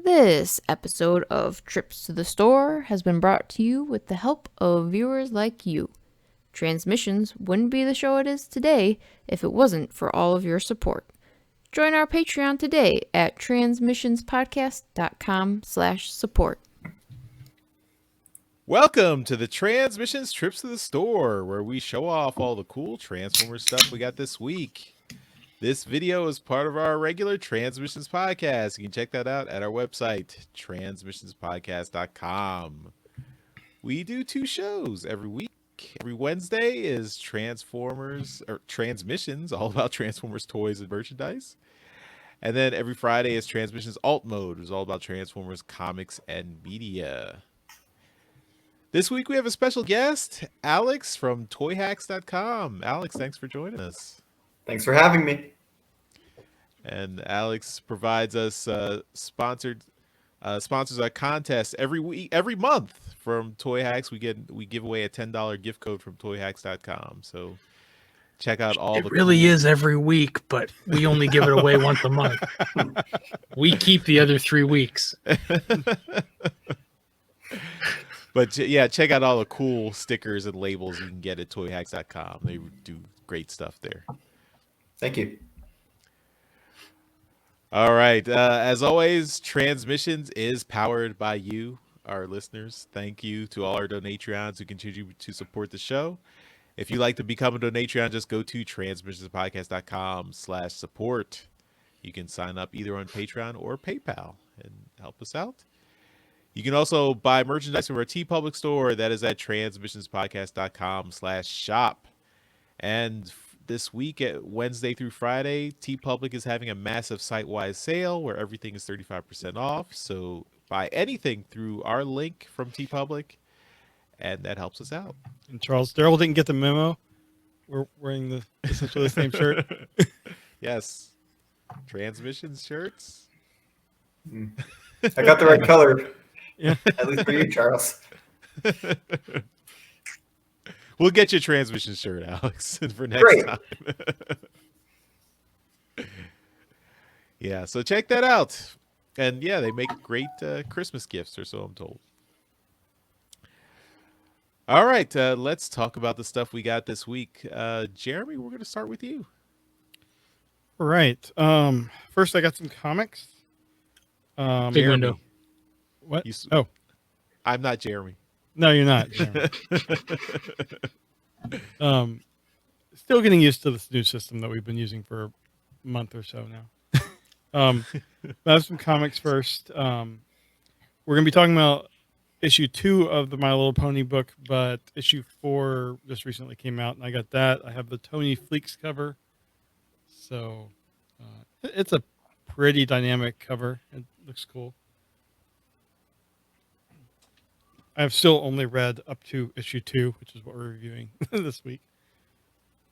This episode of Trips to the Store has been brought to you with the help of viewers like you. Transmissions wouldn't be the show it is today if it wasn't for all of your support. Join our Patreon today at transmissionspodcast.com/support. Welcome to the Transmissions Trips to the Store, where we show off all the cool Transformers stuff we got this week. This video is part of our regular Transmissions podcast. You can check that out at our website, transmissionspodcast.com. We do 2 shows every week. Every Wednesday is Transmissions, all about Transformers toys and merchandise. And then every Friday is Transmissions Alt Mode, which is all about Transformers comics and media. This week we have a special guest, Alex from toyhacks.com. Alex, thanks for joining us. Thanks for having me. And Alex provides us sponsors a contest every month from Toy Hacks. We give away a $10 gift code from toyhacks.com. So check out all It really is every week, but we only give it away once a month. We keep the other 3 weeks. But yeah, check out all the cool stickers and labels you can get at toyhacks.com. They do great stuff there. Thank you. All right. As always, Transmissions is powered by you, our listeners. Thank you to all our Donatreons who continue to support the show. If you'd like to become a Donatreon, just go to transmissionspodcast.com/support. You can sign up either on Patreon or PayPal and help us out. You can also buy merchandise from our TeePublic store. That is at transmissionspodcast.com/shop. And this week at Wednesday through Friday, TeePublic is having a massive site-wide sale where everything is 35% off. So buy anything through our link from TeePublic, and that helps us out. And Charles, Darryl didn't get the memo. We're wearing essentially the same shirt. Yes. Transmissions shirts. I got the right color. Yeah. At least for you, Charles. We'll get you a Transmission shirt, Alex, for next Great. time. Yeah, so check that out. And yeah, they make great Christmas gifts, or so I'm told. All right, let's talk about the stuff we got this week. Jeremy, we're going to start with you. All right. First, I got some comics. Big Jeremy. window. What? Oh, I'm not Jeremy. No, you're not. Still getting used to this new system that we've been using for a month or so now. I have some comics first. We're going to be talking about issue 2 of the My Little Pony book, but issue 4 just recently came out, and I got that. I have the Tony Fleeks cover. So it's a pretty dynamic cover. It looks cool. I've still only read up to issue 2, which is what we're reviewing this week.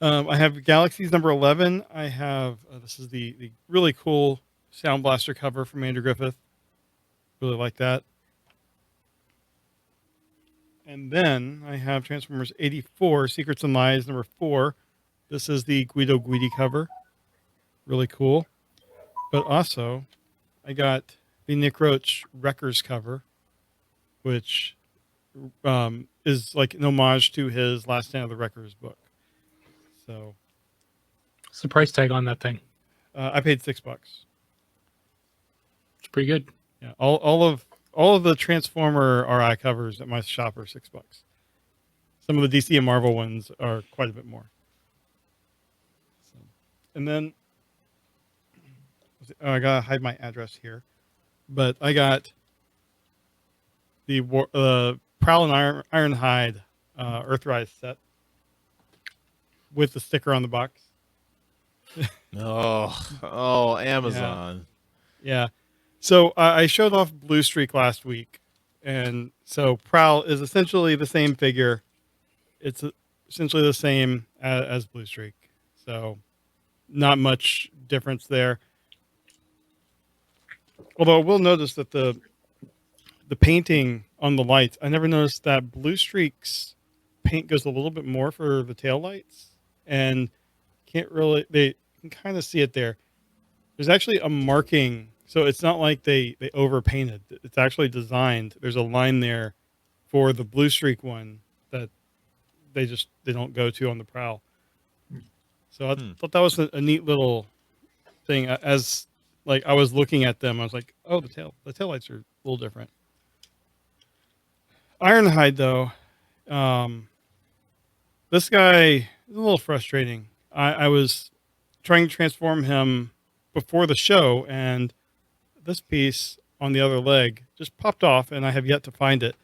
I have Galaxies number 11. I have, this is the really cool Sound Blaster cover from Andrew Griffith. Really like that. And then I have Transformers 84, Secrets and Lies number 4. This is the Guido Guidi cover. Really cool. But also, I got the Nick Roach Wreckers cover, which is like an homage to his Last Stand of the Wreckers book. So, What's the price tag on that thing? I paid $6. It's pretty good. Yeah, all of the Transformer RI covers at my shop are $6. Some of the DC and Marvel ones are quite a bit more. So, and then I gotta hide my address here, but I got the Prowl and Ironhide Earthrise set with the sticker on the box. Oh, Amazon. Yeah. So I showed off Blue Streak last week, and so Prowl is essentially the same figure. It's essentially the same as Blue Streak, so not much difference there. Although I will notice that the painting on the lights, I never noticed that Blue Streak's paint goes a little bit more for the tail lights, and they can kind of see it there. There's actually a marking So it's not like they overpainted. It's actually designed. There's a line there for the Blue Streak one that they don't go to on the prowl. So I thought that was a neat little thing. As like I was looking at them, I was like, oh, the taillights are a little different. Ironhide though, this guy is a little frustrating. I was trying to transform him before the show, and this piece on the other leg just popped off, and I have yet to find it.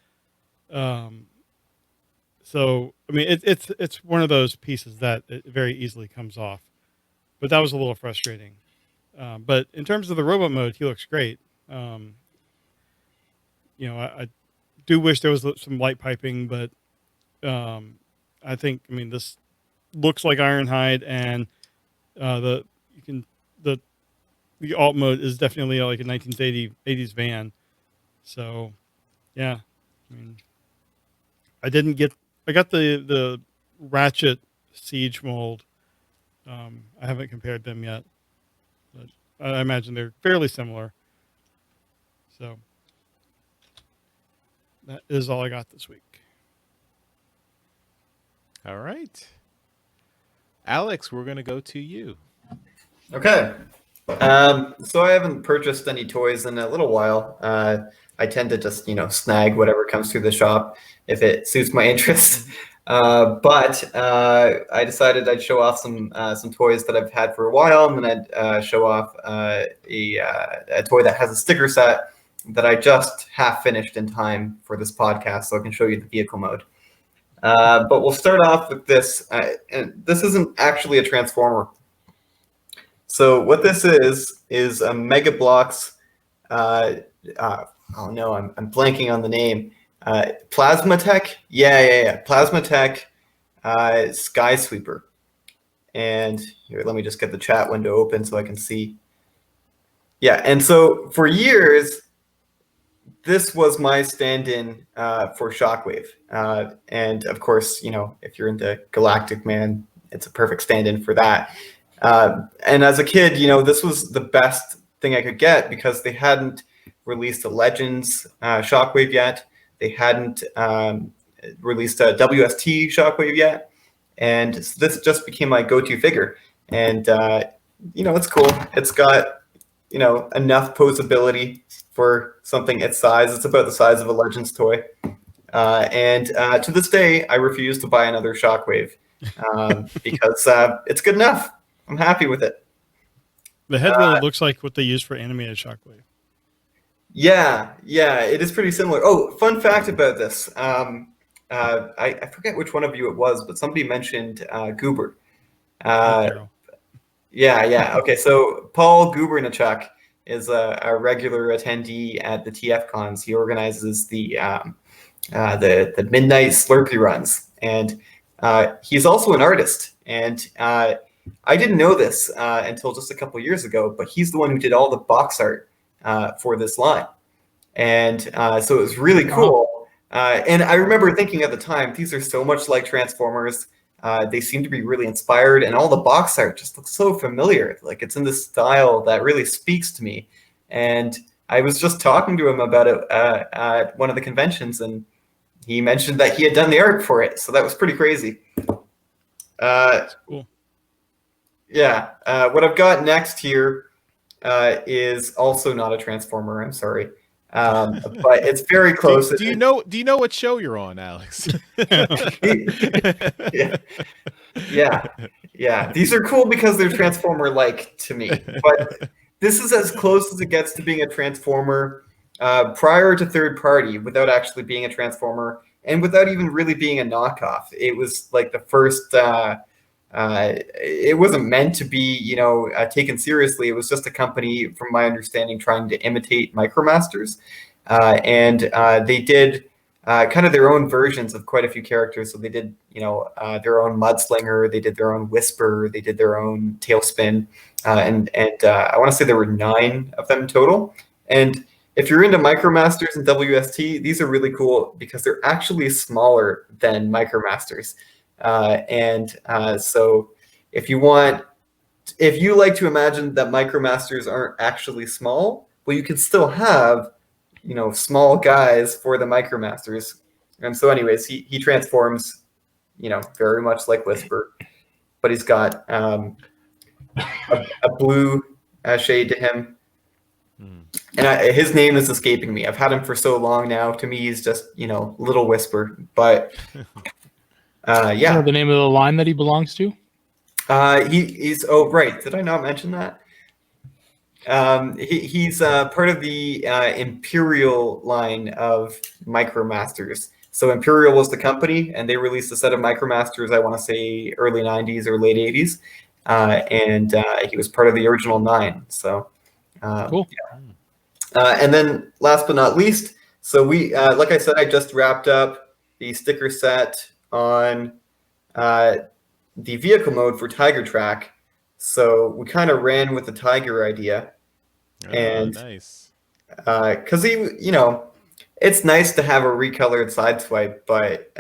So I mean, it's one of those pieces that it very easily comes off, but that was a little frustrating. But in terms of the robot mode, he looks great. I do wish there was some light piping, but I mean, this looks like Ironhide, and the alt mode is definitely like a 1980s van. So, yeah, I mean, I got the Ratchet Siege mold. I haven't compared them yet, but I imagine they're fairly similar. So that is all I got this week. All right. Alex, we're going to go to you. Okay. So I haven't purchased any toys in a little while. I tend to just, snag whatever comes through the shop if it suits my interest. But I decided I'd show off some toys that I've had for a while, and then I'd show off a toy that has a sticker set that I just half finished in time for this podcast, so I can show you the vehicle mode. But we'll start off with this. And this isn't actually a Transformer. So what this is a Mega Bloks. Oh no, I'm blanking on the name. Plasmatech. Yeah. Plasmatech Sky Sweeper. And here, let me just get the chat window open so I can see. Yeah, and so for years, this was my stand-in for Shockwave. And of course, if you're into Galactic Man, it's a perfect stand-in for that. And as a kid, this was the best thing I could get because they hadn't released a Legends Shockwave yet. They hadn't released a WST Shockwave yet. And this just became my go-to figure. And, it's cool. It's got, enough posability for something its size. It's about the size of a Legends toy. And to this day, I refuse to buy another Shockwave because it's good enough. I'm happy with it. The head really looks like what they use for animated Shockwave. Yeah, it is pretty similar. Oh, fun fact about this. I forget which one of you it was, but somebody mentioned Goober. Yeah. Okay, so Paul Gubernichuk is a regular attendee at the TF Cons. He organizes the midnight Slurpee runs, and he's also an artist. And I didn't know this until just a couple of years ago, but he's the one who did all the box art for this line. And so it was really cool. And I remember thinking at the time, these are so much like Transformers. They seem to be really inspired, and all the box art just looks so familiar. Like it's in this style that really speaks to me. And I was just talking to him about it at one of the conventions, and he mentioned that he had done the art for it. So that was pretty crazy. Cool. Yeah. What I've got next here is also not a Transformer. I'm sorry. But it's very close. Do you know what show you're on, Alex? Yeah. These are cool because they're Transformer-like to me. But this is as close as it gets to being a Transformer prior to third party, without actually being a Transformer and without even really being a knockoff. It was like the first. It wasn't meant to be, taken seriously. It was just a company, from my understanding, trying to imitate MicroMasters. And they did kind of their own versions of quite a few characters. So they did, their own Mudslinger. They did their own Whisper. They did their own Tailspin. And I want to say there were 9 of them total. And if you're into MicroMasters and WST, these are really cool because they're actually smaller than MicroMasters. So if you like to imagine that MicroMasters aren't actually small, well, you can still have, small guys for the Micromasters. And so anyways, he transforms, very much like Whisper, but he's got a blue shade to him. And his name is escaping me. I've had him for so long now. To me, he's just, Little Whisper. But You yeah. know the name of the line that he belongs to? He's oh right. Did I not mention that? He's part of the Imperial line of Micromasters. So Imperial was the company, and they released a set of Micromasters. I want to say early '90s or late '80s, and he was part of the original 9. So Cool. Yeah. And then last but not least, so we like I said, I just wrapped up the sticker set on the vehicle mode for Tiger Track. So we kind of ran with the Tiger idea. And nice. Because it's nice to have a recolored sideswipe, but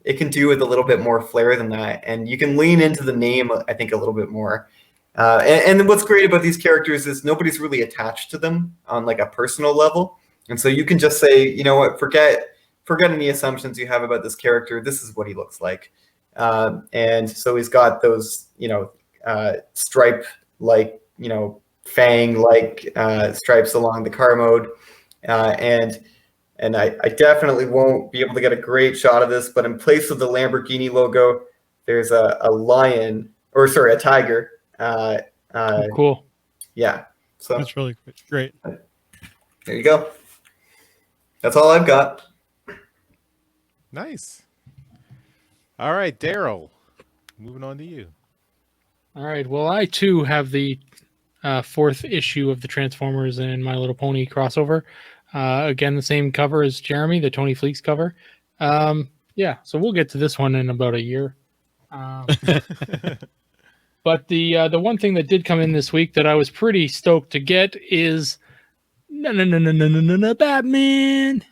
it can do with a little bit more flair than that. And you can lean into the name, I think, a little bit more. And what's great about these characters is nobody's really attached to them on like a personal level. And so you can just say, you know what, forget any assumptions you have about this character. This is what he looks like. And so he's got those, stripe-like, fang-like stripes along the car mode. And I definitely won't be able to get a great shot of this, but in place of the Lamborghini logo, there's a lion, or sorry, a tiger. Cool. Yeah. So That's really great. there you go. That's all I've got. Nice. All right, Darryl. Moving on to you. All right. Well, I too have the 4th issue of the Transformers and My Little Pony crossover. Again, the same cover as Jeremy, the Tony Fleeks cover. Yeah, so we'll get to this one in about a year. But the one thing that did come in this week that I was pretty stoked to get is Batman.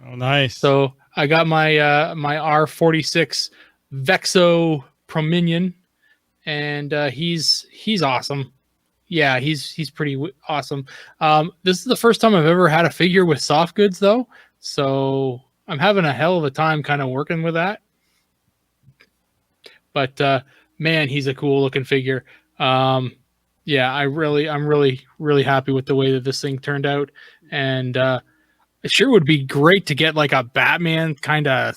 Oh, nice. So I got my my R46 Vexo Prominion, and he's awesome. Yeah, he's pretty awesome. This is the first time I've ever had a figure with soft goods, though, so I'm having a hell of a time kind of working with that. But man, he's a cool looking figure. Yeah, I'm really happy with the way that this thing turned out, and it sure would be great to get like a Batman kind of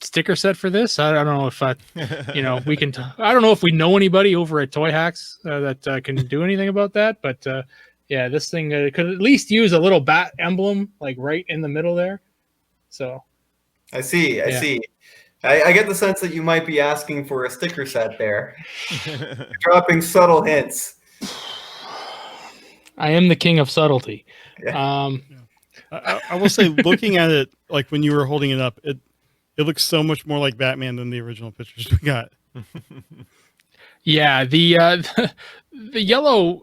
sticker set for this. I don't know if we can. I don't know if we know anybody over at Toy Hacks that can do anything about that. But yeah, this thing could at least use a little bat emblem like right in the middle there. So I see. I get the sense that you might be asking for a sticker set there. Dropping subtle hints. I am the king of subtlety. Yeah. I will say, looking at it, like when you were holding it up, it looks so much more like Batman than the original pictures we got. Yeah, the yellow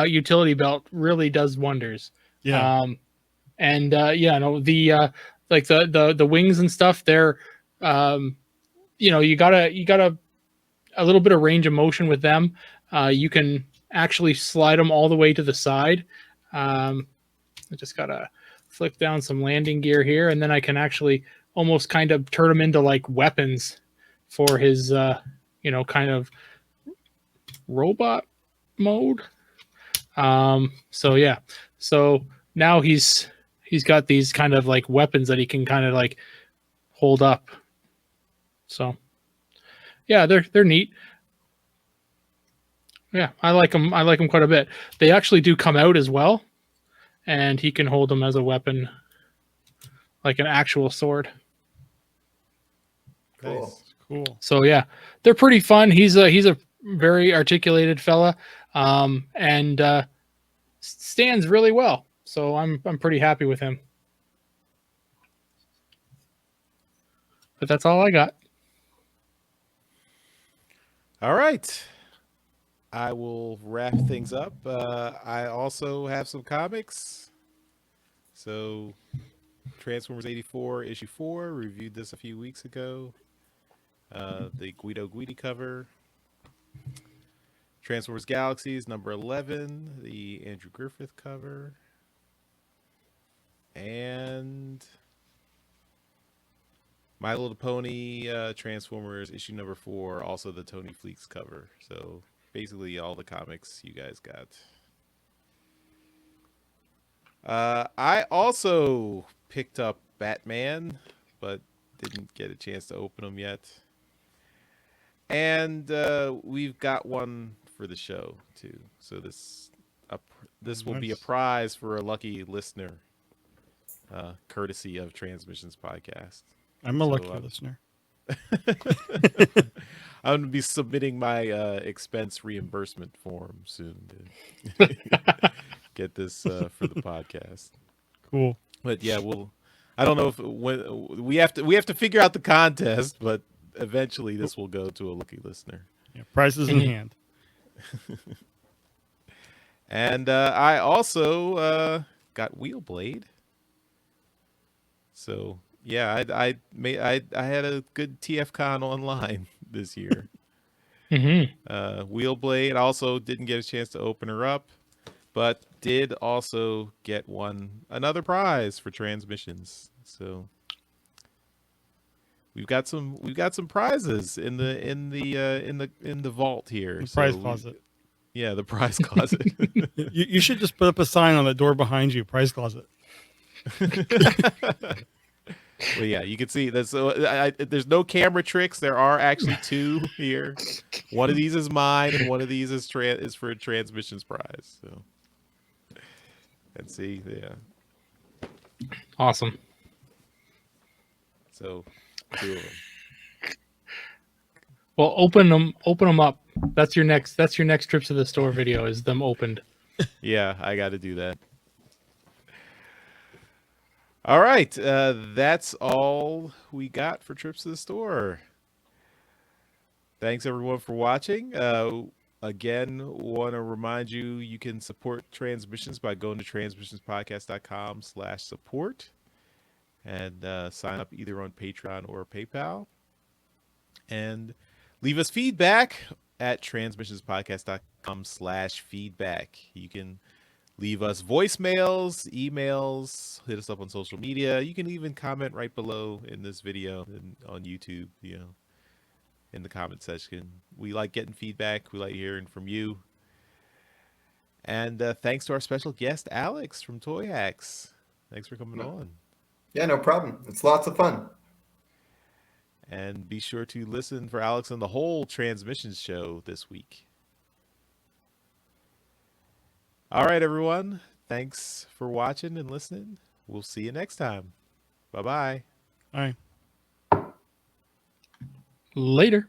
utility belt really does wonders. Yeah. The like the wings and stuff, they're you got a little bit of range of motion with them. You can actually slide them all the way to the side. I just gotta flick down some landing gear here, and then I can actually almost kind of turn them into like weapons for his kind of robot mode. So now he's got these kind of like weapons that he can kind of like hold up. So yeah, they're neat. Yeah, I like them quite a bit. They actually do come out as well, and he can hold them as a weapon, like an actual sword. Cool. So yeah, they're pretty fun. He's a very articulated fella, and stands really well. So I'm pretty happy with him. But that's all I got. All right. I will wrap things up. I also have some comics. So Transformers 84 issue 4, reviewed this a few weeks ago. The Guido Guidi cover. Transformers Galaxies number 11, the Andrew Griffith cover. And My Little Pony Transformers issue number 4, also the Tony Fleeks cover. So basically all the comics you guys got. I also picked up Batman, but didn't get a chance to open them yet. And we've got one for the show too. So this will be a prize for a lucky listener, courtesy of Transmissions Podcast. I'm a lucky listener. I'm gonna be submitting my expense reimbursement form soon to get this for the podcast. Cool. But yeah, I don't know if we have to figure out the contest, but eventually this will go to a lucky listener. Yeah, prizes in hand. And I also got Wheelblade. So yeah, I had a good TFCon online this year. Wheelblade also didn't get a chance to open her up, but did also get another prize for Transmissions. So we've got some prizes in the vault here. The prize closet. Yeah, the prize closet. You should just put up a sign on the door behind you, prize closet. Well, yeah, you can see there's no camera tricks. There are actually 2 here. One of these is mine, and one of these is for a Transmissions prize. So, let's see, yeah, Awesome. So 2 of them. Well, open them up. That's your next trip to the store video, is them opened. Yeah, I got to do that. All right, that's all we got for trips to the store. Thanks everyone for watching. Again, want to remind you can support Transmissions by going to transmissionspodcast.com/support and sign up either on Patreon or PayPal. And leave us feedback at transmissionspodcast.com/feedback. You can leave us voicemails, emails, hit us up on social media. You can even comment right below in this video and on YouTube, in the comment section. We like getting feedback. We like hearing from you. And thanks to our special guest, Alex from Toy Hacks. Thanks for coming on. Yeah, no problem. It's lots of fun. And be sure to listen for Alex on the whole Transmissions show this week. All right, everyone. Thanks for watching and listening. We'll see you next time. Bye-bye. Bye. Later.